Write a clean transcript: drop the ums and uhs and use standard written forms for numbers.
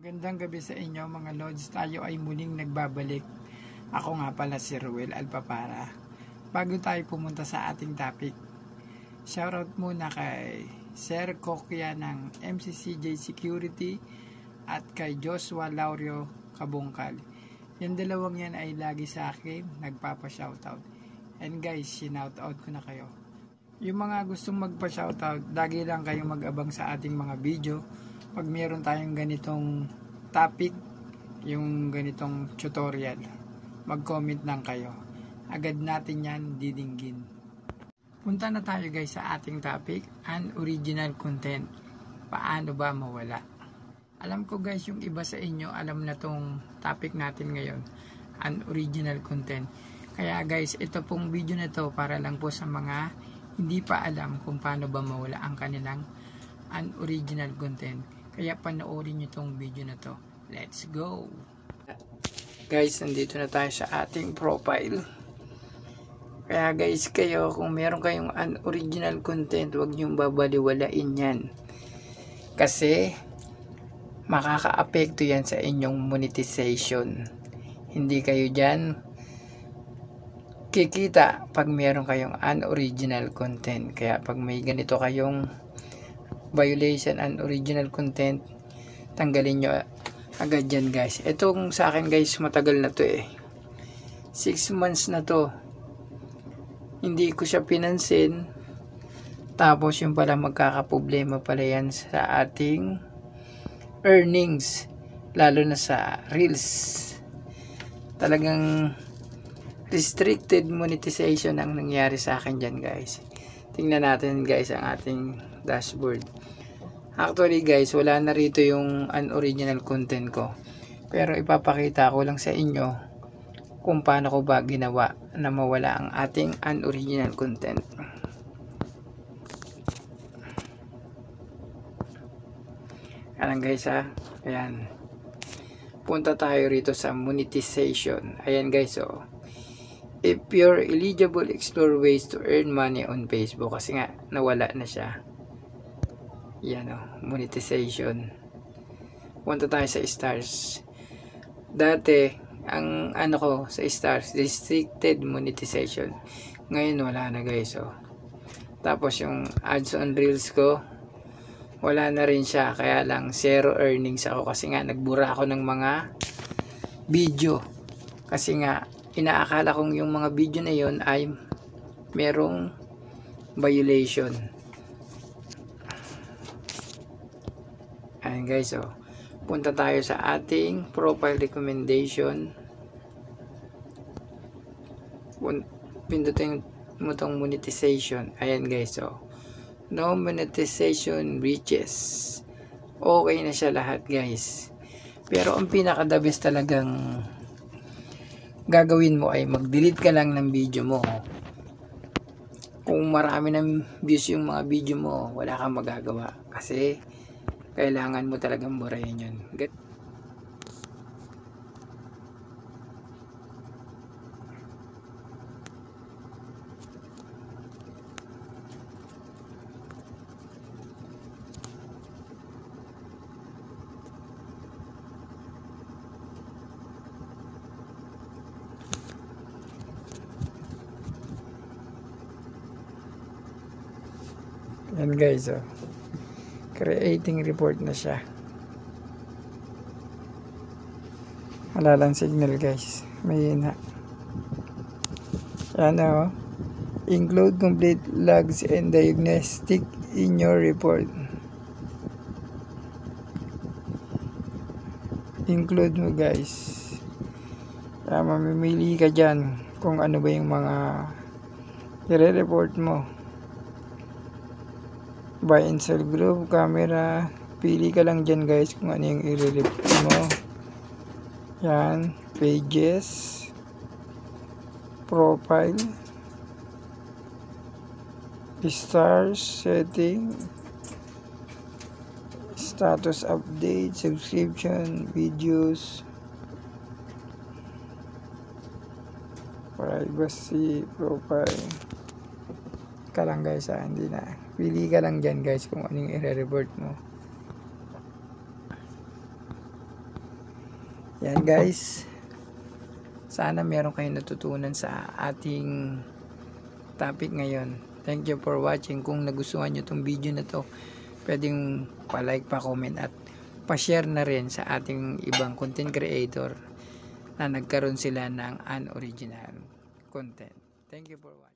Magandang gabi sa inyo mga Lods. Tayo ay muling nagbabalik. Ako nga pala si Ruel Alpapara. Bago tayo pumunta sa ating topic, shoutout muna kay Sir Kokya ng MCCJ Security at kay Joshua Laurio Kabungkal. Yung dalawang yan ay lagi sa akin nagpapa-shoutout. And guys, sinoutout ko na kayo. Yung mga gustong magpa-shoutout, lagi lang kayong mag-abang sa ating mga video. Pag meron tayong ganitong topic, yung ganitong tutorial, mag-comment lang kayo. Agad natin yan didinggin. Punta na tayo guys sa ating topic, unoriginal content. Paano ba mawala? Alam ko guys, yung iba sa inyo alam na tong topic natin ngayon, unoriginal content. Kaya guys, ito pong video na to para lang po sa mga hindi pa alam kung paano ba mawala ang kanilang unoriginal content. Kaya panoorin nyo tong video na to. Let's go! Guys, nandito na tayo sa ating profile. Kaya guys, kayo, kung meron kayong unoriginal content, huwag nyong babaliwalain yan. Kasi, makaka-apekto yan sa inyong monetization. Hindi kayo dyan kikita pag meron kayong unoriginal content. Kaya pag may ganito kayong violation and original content, tanggalin nyo agad yan guys. Itong sa akin guys, matagal na to 6 months na to, hindi ko siya pinansin. Tapos yung pala magkakaproblema pala yan sa ating earnings, lalo na sa reels. Talagang restricted monetization ang nangyari sa akin dyan guys. Tingnan natin guys ang ating dashboard. Actually guys, wala na rito yung unoriginal content ko. Pero ipapakita ko lang sa inyo kung paano ko ba ginawa na mawala ang ating unoriginal content. Ayan guys ha. Ayan. Punta tayo rito sa monetization. Ayan guys oh. If you're eligible, explore ways to earn money on Facebook. Kasi nga, nawala na siya. Yan o, monetization. Punta tayo sa stars. Dati, ang ano ko sa stars, restricted monetization. Ngayon, wala na guys o. Tapos yung ads on reels ko, wala na rin siya. Kaya lang, zero earnings ako. Kasi nga, nagbura ako ng mga video. Kasi nga, inaakala kong yung mga video na yon ay merong violation. Ayan guys oh. Punta tayo sa ating profile recommendation. Pindutin mo tong monetization. Ayan guys oh. No monetization breaches. Okay na siya lahat guys. Pero ang pinaka the best talagang gagawin mo ay mag-delete ka lang ng video mo. Kung marami ng views yung mga video mo, wala kang magagawa kasi kailangan mo talagang burahin yun. Yan guys oh. Creating report na siya. Wala lang signal guys. Mahina. Yan oh. Include complete logs and diagnostic in your report. Include mo guys. Kaya mamimili ka dyan kung ano ba yung mga i-report mo. Buy and sell group, camera, pili ka lang dyan guys kung ano yung i-report mo. Yan, pages, profile, stars, setting, status update, subscription, videos, privacy, profile. Ka lang guys ha, hindi na. Pili ka lang dyan guys kung anong i-report mo. Yan guys. Sana meron kayong natutunan sa ating topic ngayon. Thank you for watching. Kung nagustuhan nyo itong video na to, pwedeng pa-like, pa-comment at pa-share na rin sa ating ibang content creator na nagkaroon sila ng unoriginal content. Thank you for watching.